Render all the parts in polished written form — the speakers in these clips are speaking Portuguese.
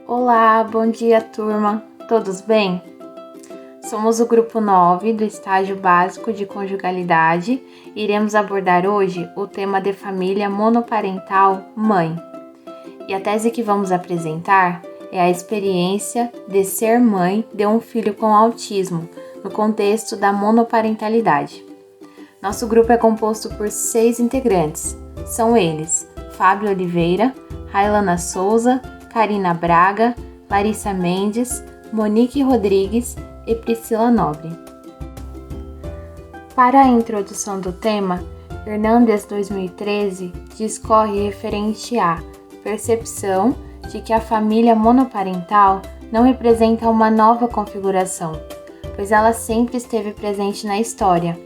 Olá, bom dia, turma. Todos bem? Somos o grupo 9 do estágio básico de conjugalidade e iremos abordar hoje o tema de família monoparental mãe. E a tese que vamos apresentar é a experiência de ser mãe de um filho com autismo no contexto da monoparentalidade. Nosso grupo é composto por 6 integrantes. São eles: Fábio Oliveira, Railana Souza, Karina Braga, Larissa Mendes, Monique Rodrigues e Priscila Nobre. Para a introdução do tema, Hernandes 2013 discorre referente à percepção de que a família monoparental não representa uma nova configuração, pois ela sempre esteve presente na história.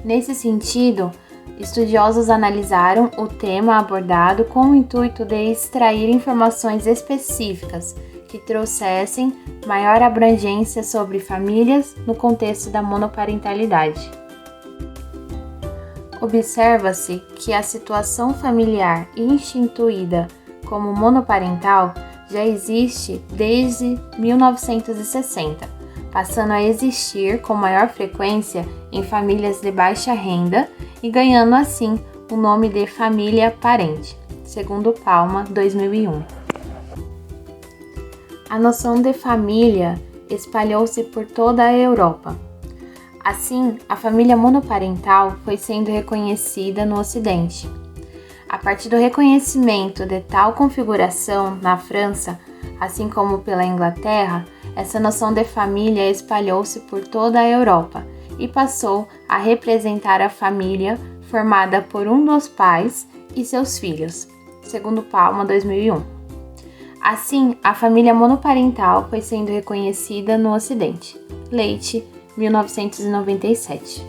Nesse sentido, estudiosos analisaram o tema abordado com o intuito de extrair informações específicas que trouxessem maior abrangência sobre famílias no contexto da monoparentalidade. Observa-se que a situação familiar instituída como monoparental já existe desde 1960, passando a existir com maior frequência em famílias de baixa renda e ganhando assim o nome de família parente, segundo Palma, 2001. A noção de família espalhou-se por toda a Europa. Assim, a família monoparental foi sendo reconhecida no Ocidente. A partir do reconhecimento de tal configuração na França, assim como pela Inglaterra, essa noção de família espalhou-se por toda a Europa e passou a representar a família formada por um dos pais e seus filhos, segundo Palma, 2001. Assim, a família monoparental foi sendo reconhecida no Ocidente. Leite, 1997.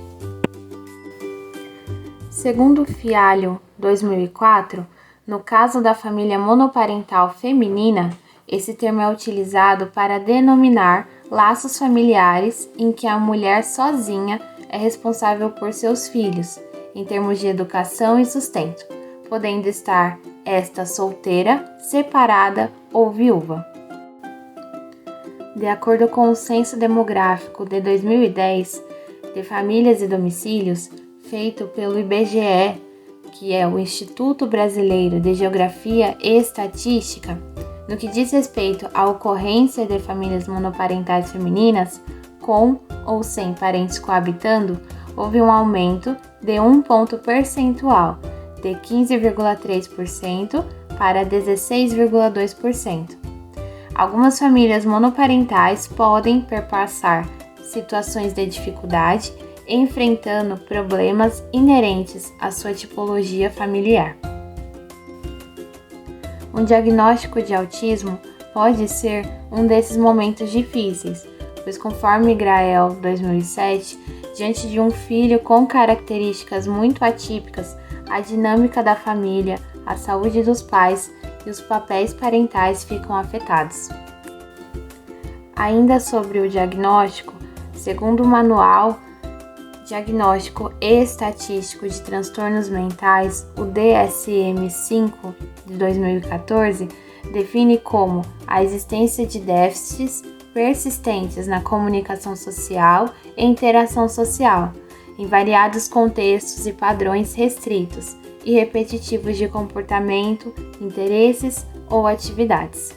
Segundo Fialho, 2004, no caso da família monoparental feminina, esse termo é utilizado para denominar laços familiares em que a mulher sozinha é responsável por seus filhos, em termos de educação e sustento, podendo estar esta solteira, separada ou viúva. De acordo com o Censo Demográfico de 2010 de Famílias e Domicílios, feito pelo IBGE, que é o Instituto Brasileiro de Geografia e Estatística, no que diz respeito à ocorrência de famílias monoparentais femininas, com ou sem parentes coabitando, houve um aumento de 1 ponto percentual, de 15,3% para 16,2%. Algumas famílias monoparentais podem perpassar situações de dificuldade, enfrentando problemas inerentes à sua tipologia familiar. Um diagnóstico de autismo pode ser um desses momentos difíceis, pois conforme Grael, 2007, diante de um filho com características muito atípicas, a dinâmica da família, a saúde dos pais e os papéis parentais ficam afetados. Ainda sobre o diagnóstico, segundo o Manual Diagnóstico e Estatístico de Transtornos Mentais, o DSM-5 de 2014, define como a existência de déficits persistentes na comunicação social e interação social, em variados contextos e padrões restritos e repetitivos de comportamento, interesses ou atividades.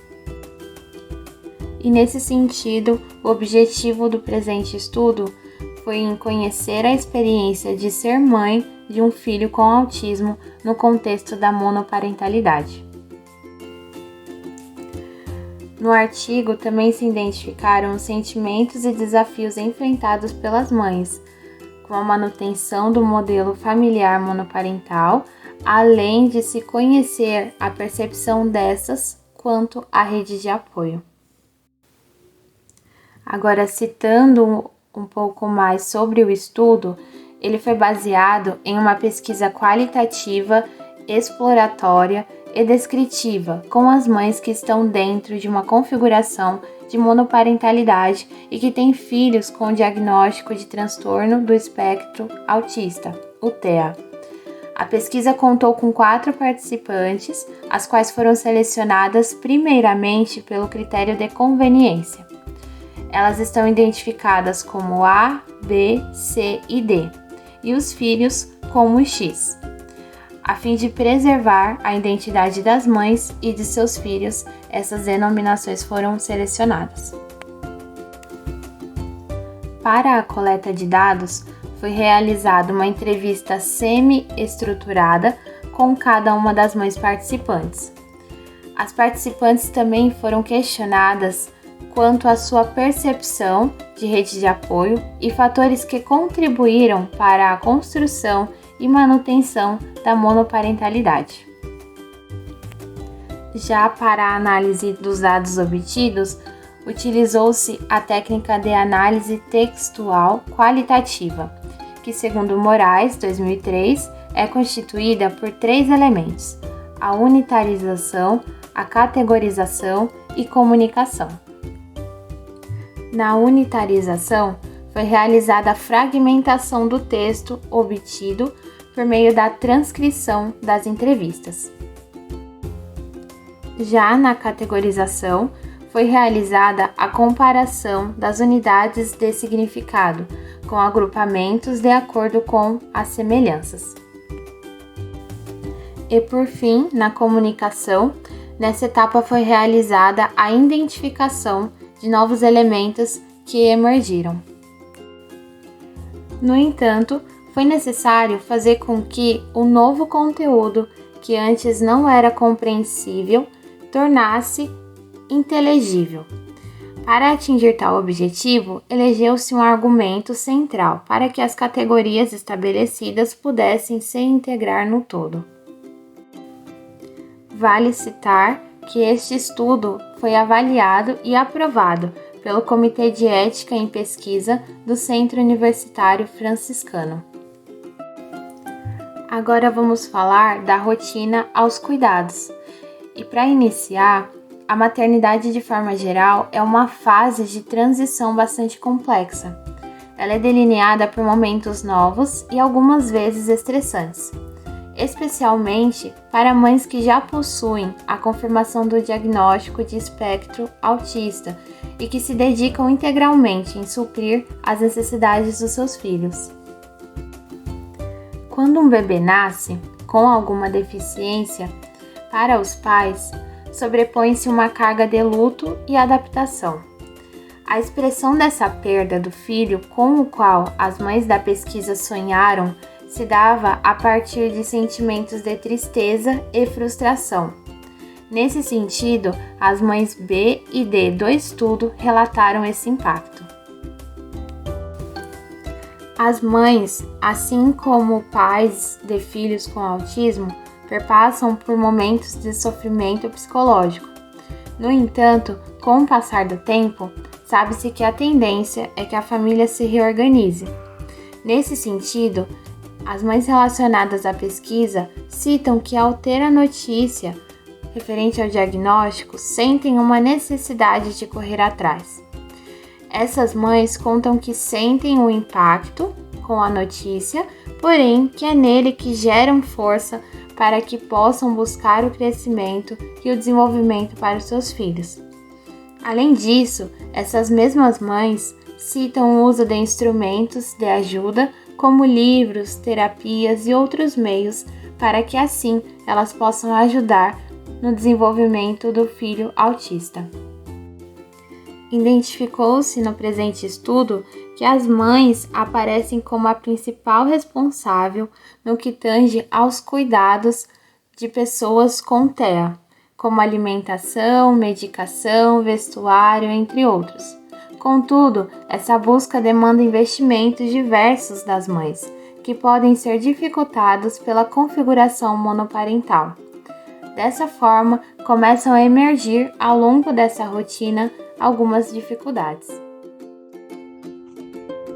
E nesse sentido, o objetivo do presente estudo foi em conhecer a experiência de ser mãe de um filho com autismo no contexto da monoparentalidade. No artigo também se identificaram os sentimentos e desafios enfrentados pelas mães, com a manutenção do modelo familiar monoparental, além de se conhecer a percepção dessas quanto à rede de apoio. Agora, citando um pouco mais sobre o estudo, ele foi baseado em uma pesquisa qualitativa, exploratória e descritiva com as mães que estão dentro de uma configuração de monoparentalidade e que têm filhos com diagnóstico de transtorno do espectro autista, o TEA. A pesquisa contou com 4 participantes, as quais foram selecionadas primeiramente pelo critério de conveniência. Elas estão identificadas como A, B, C e D, e os filhos como X, a fim de preservar a identidade das mães e de seus filhos. Essas denominações foram selecionadas. Para a coleta de dados, foi realizada uma entrevista semi-estruturada com cada uma das mães participantes. As participantes também foram questionadas quanto à sua percepção de rede de apoio e fatores que contribuíram para a construção e manutenção da monoparentalidade. Já para a análise dos dados obtidos, utilizou-se a técnica de análise textual qualitativa, que, segundo Moraes, 2003, é constituída por 3 elementos: a unitarização, a categorização e comunicação. Na unitarização, foi realizada a fragmentação do texto obtido por meio da transcrição das entrevistas. Já na categorização, foi realizada a comparação das unidades de significado com agrupamentos de acordo com as semelhanças. E por fim, na comunicação, nessa etapa foi realizada a identificação de novos elementos que emergiram. No entanto, foi necessário fazer com que o novo conteúdo, que antes não era compreensível, tornasse inteligível. Para atingir tal objetivo, elegeu-se um argumento central para que as categorias estabelecidas pudessem se integrar no todo. Vale citar que este estudo foi avaliado e aprovado pelo Comitê de Ética em Pesquisa do Centro Universitário Franciscano. Agora vamos falar da rotina aos cuidados. E para iniciar, a maternidade, de forma geral, é uma fase de transição bastante complexa. Ela é delineada por momentos novos e algumas vezes estressantes, especialmente para mães que já possuem a confirmação do diagnóstico de espectro autista e que se dedicam integralmente em suprir as necessidades dos seus filhos. Quando um bebê nasce com alguma deficiência, para os pais, sobrepõe-se uma carga de luto e adaptação. A expressão dessa perda do filho com o qual as mães da pesquisa sonharam se dava a partir de sentimentos de tristeza e frustração. Nesse sentido, as mães B e D do estudo relataram esse impacto. As mães, assim como pais de filhos com autismo, perpassam por momentos de sofrimento psicológico. No entanto, com o passar do tempo, sabe-se que a tendência é que a família se reorganize. Nesse sentido, as mães relacionadas à pesquisa citam que, ao ter a notícia referente ao diagnóstico, sentem uma necessidade de correr atrás. Essas mães contam que sentem o impacto com a notícia, porém que é nele que geram força para que possam buscar o crescimento e o desenvolvimento para os seus filhos. Além disso, essas mesmas mães citam o uso de instrumentos de ajuda, como livros, terapias e outros meios, para que assim elas possam ajudar no desenvolvimento do filho autista. Identificou-se no presente estudo que as mães aparecem como a principal responsável no que tange aos cuidados de pessoas com TEA, como alimentação, medicação, vestuário, entre outros. Contudo, essa busca demanda investimentos diversos das mães, que podem ser dificultados pela configuração monoparental. Dessa forma, começam a emergir ao longo dessa rotina algumas dificuldades.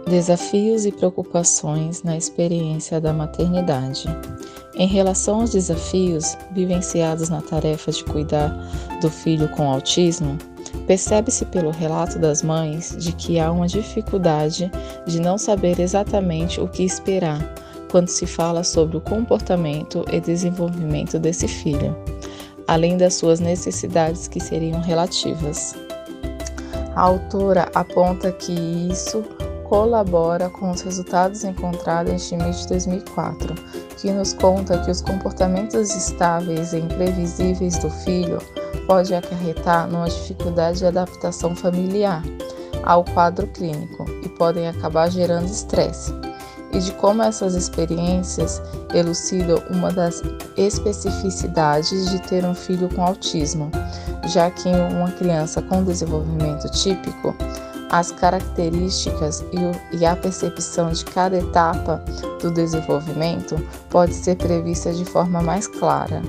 Desafios e preocupações na experiência da maternidade. Em relação aos desafios vivenciados na tarefa de cuidar do filho com autismo, percebe-se pelo relato das mães de que há uma dificuldade de não saber exatamente o que esperar quando se fala sobre o comportamento e desenvolvimento desse filho, além das suas necessidades que seriam relativas. A autora aponta que isso colabora com os resultados encontrados em Schmidt 2004, que nos conta que os comportamentos estáveis e imprevisíveis do filho podem acarretar numa dificuldade de adaptação familiar ao quadro clínico e podem acabar gerando estresse, e de como essas experiências elucidam uma das especificidades de ter um filho com autismo, já que em uma criança com desenvolvimento típico, as características e a percepção de cada etapa do desenvolvimento pode ser prevista de forma mais clara.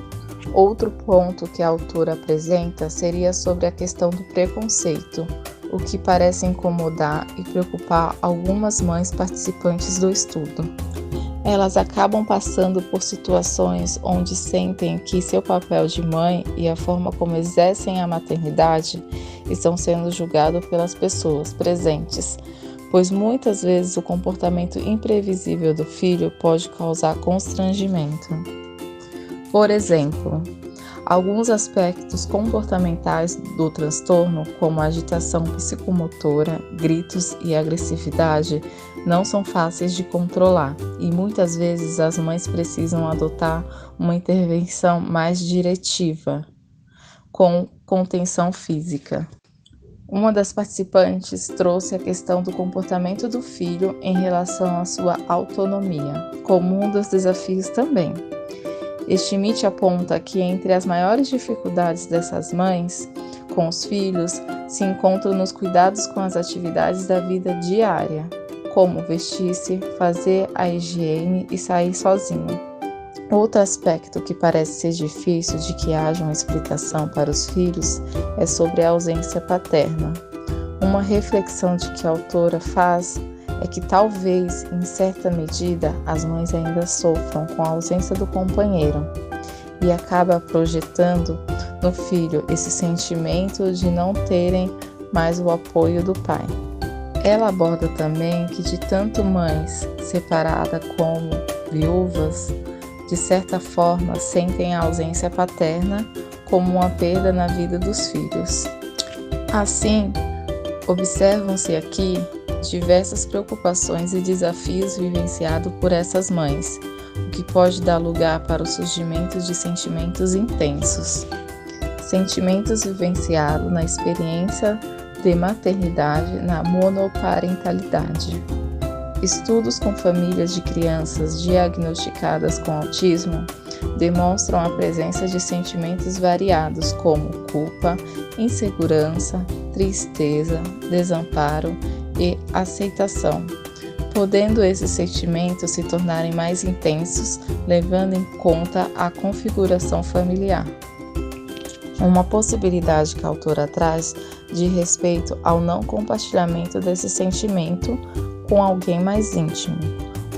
Outro ponto que a autora apresenta seria sobre a questão do preconceito, o que parece incomodar e preocupar algumas mães participantes do estudo. Elas acabam passando por situações onde sentem que seu papel de mãe e a forma como exercem a maternidade estão sendo julgados pelas pessoas presentes, pois muitas vezes o comportamento imprevisível do filho pode causar constrangimento. Por exemplo, alguns aspectos comportamentais do transtorno, como agitação psicomotora, gritos e agressividade, não são fáceis de controlar e muitas vezes as mães precisam adotar uma intervenção mais diretiva, com contenção física. Uma das participantes trouxe a questão do comportamento do filho em relação à sua autonomia, como um dos desafios também. Schmidt aponta que entre as maiores dificuldades dessas mães com os filhos se encontram nos cuidados com as atividades da vida diária, como vestir-se, fazer a higiene e sair sozinho. Outro aspecto que parece ser difícil de que haja uma explicação para os filhos é sobre a ausência paterna. Uma reflexão de que a autora faz é que talvez, em certa medida, as mães ainda sofram com a ausência do companheiro e acaba projetando no filho esse sentimento de não terem mais o apoio do pai. Ela aborda também que de tanto mães separadas como viúvas, de certa forma sentem a ausência paterna como uma perda na vida dos filhos. Assim, observam-se aqui diversas preocupações e desafios vivenciados por essas mães, o que pode dar lugar para o surgimento de sentimentos intensos. Sentimentos vivenciados na experiência de maternidade na monoparentalidade. Estudos com famílias de crianças diagnosticadas com autismo demonstram a presença de sentimentos variados como culpa, insegurança, tristeza, desamparo e aceitação, podendo esses sentimentos se tornarem mais intensos, levando em conta a configuração familiar. Uma possibilidade que a autora traz de respeito ao não compartilhamento desse sentimento com alguém mais íntimo,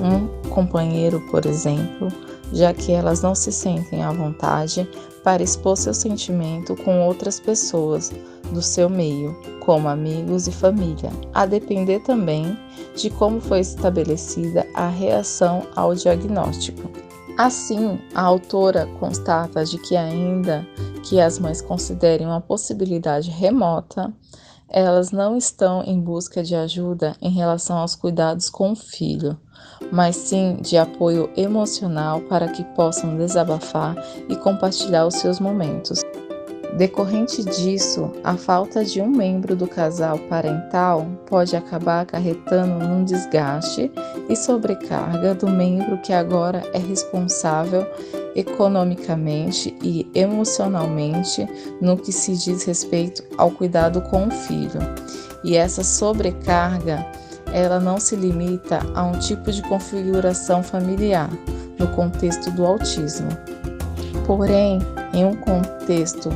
um companheiro, por exemplo, já que elas não se sentem à vontade para expor seu sentimento com outras pessoas do seu meio, como amigos e família, a depender também de como foi estabelecida a reação ao diagnóstico. Assim, a autora constata de que ainda que as mães considerem uma possibilidade remota, elas não estão em busca de ajuda em relação aos cuidados com o filho, mas sim de apoio emocional para que possam desabafar e compartilhar os seus momentos. Decorrente disso, a falta de um membro do casal parental pode acabar acarretando num desgaste e sobrecarga do membro que agora é responsável economicamente e emocionalmente no que se diz respeito ao cuidado com o filho. E essa sobrecarga, ela não se limita a um tipo de configuração familiar no contexto do autismo. Porém, em um contexto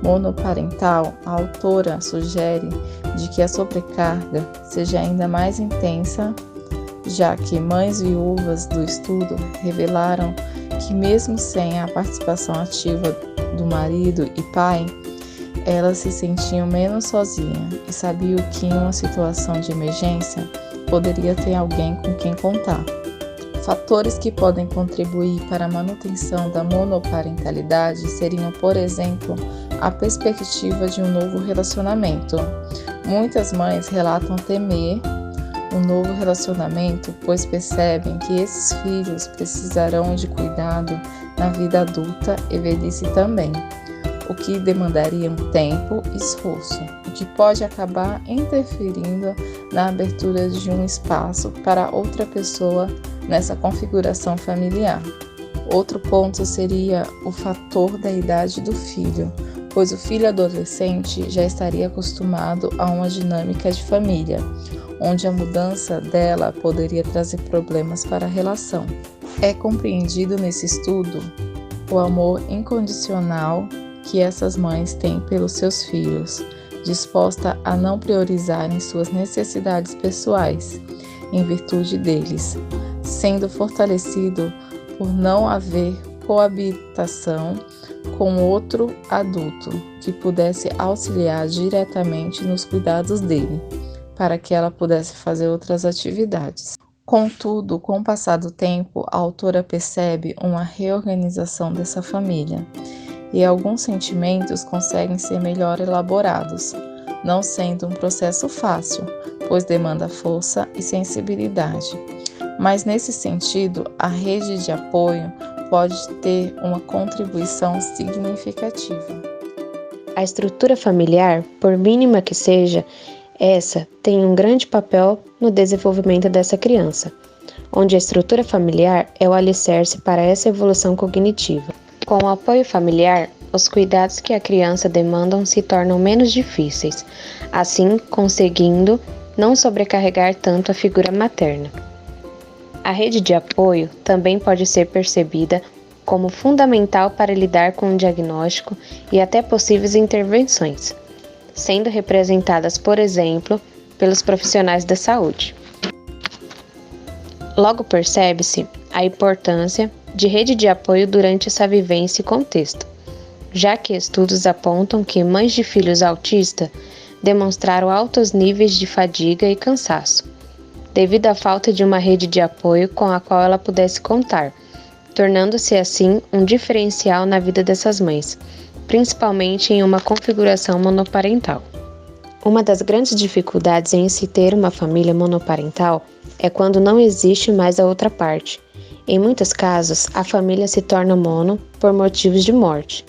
monoparental, a autora sugere de que a sobrecarga seja ainda mais intensa, já que mães viúvas do estudo revelaram que mesmo sem a participação ativa do marido e pai, elas se sentiam menos sozinhas e sabiam que em uma situação de emergência poderia ter alguém com quem contar. Fatores que podem contribuir para a manutenção da monoparentalidade seriam, por exemplo, a perspectiva de um novo relacionamento. Muitas mães relatam temer um novo relacionamento, pois percebem que esses filhos precisarão de cuidado na vida adulta e velhice também, o que demandaria um tempo e esforço, o que pode acabar interferindo na abertura de um espaço para outra pessoa nessa configuração familiar. Outro ponto seria o fator da idade do filho, pois o filho adolescente já estaria acostumado a uma dinâmica de família, onde a mudança dela poderia trazer problemas para a relação. É compreendido nesse estudo o amor incondicional que essas mães têm pelos seus filhos, disposta a não priorizarem suas necessidades pessoais em virtude deles, sendo fortalecido por não haver coabitação com outro adulto que pudesse auxiliar diretamente nos cuidados dele, para que ela pudesse fazer outras atividades. Contudo, com o passar do tempo, a autora percebe uma reorganização dessa família, e alguns sentimentos conseguem ser melhor elaborados, não sendo um processo fácil, pois demanda força e sensibilidade. Mas nesse sentido, a rede de apoio pode ter uma contribuição significativa. A estrutura familiar, por mínima que seja, essa tem um grande papel no desenvolvimento dessa criança, onde a estrutura familiar é o alicerce para essa evolução cognitiva. Com o apoio familiar, os cuidados que a criança demanda se tornam menos difíceis, assim conseguindo não sobrecarregar tanto a figura materna. A rede de apoio também pode ser percebida como fundamental para lidar com o diagnóstico e até possíveis intervenções, sendo representadas, por exemplo, pelos profissionais da saúde. Logo percebe-se a importância de rede de apoio durante essa vivência e contexto, já que estudos apontam que mães de filhos autistas demonstraram altos níveis de fadiga e cansaço, devido à falta de uma rede de apoio com a qual ela pudesse contar, tornando-se assim um diferencial na vida dessas mães, principalmente em uma configuração monoparental. Uma das grandes dificuldades em se ter uma família monoparental é quando não existe mais a outra parte. Em muitos casos, a família se torna mono por motivos de morte,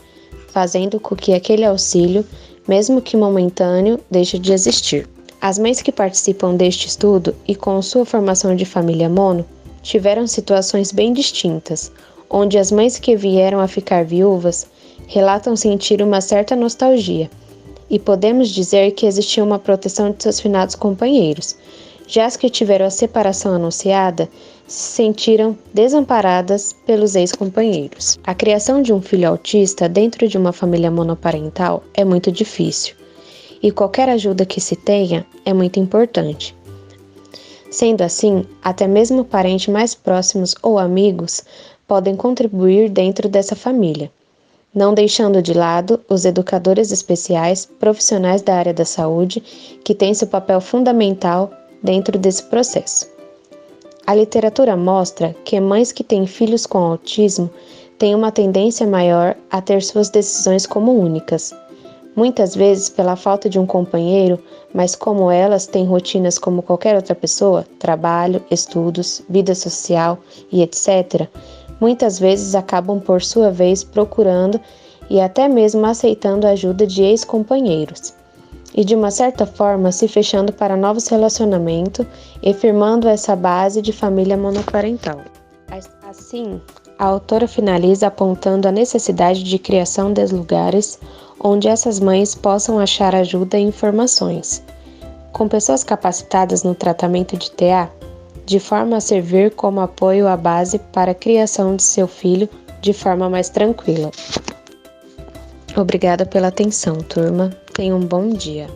fazendo com que aquele auxílio, mesmo que momentâneo, deixe de existir. As mães que participam deste estudo e com sua formação de família mono tiveram situações bem distintas, onde as mães que vieram a ficar viúvas relatam sentir uma certa nostalgia, e podemos dizer que existia uma proteção de seus finados companheiros. Já as que tiveram a separação anunciada se sentiram desamparadas pelos ex-companheiros. A criação de um filho autista dentro de uma família monoparental é muito difícil, e qualquer ajuda que se tenha é muito importante. Sendo assim, até mesmo parentes mais próximos ou amigos podem contribuir dentro dessa família, não deixando de lado os educadores especiais, profissionais da área da saúde, que têm seu papel fundamental dentro desse processo. A literatura mostra que mães que têm filhos com autismo têm uma tendência maior a ter suas decisões como únicas, muitas vezes pela falta de um companheiro, mas como elas têm rotinas como qualquer outra pessoa, trabalho, estudos, vida social e etc., muitas vezes acabam por sua vez procurando e até mesmo aceitando a ajuda de ex-companheiros, e de uma certa forma se fechando para novos relacionamentos e firmando essa base de família monoparental. Assim, a autora finaliza apontando a necessidade de criação de lugares onde essas mães possam achar ajuda e informações, com pessoas capacitadas no tratamento de TA, de forma a servir como apoio à base para a criação de seu filho de forma mais tranquila. Obrigada pela atenção, turma. Tenham um bom dia.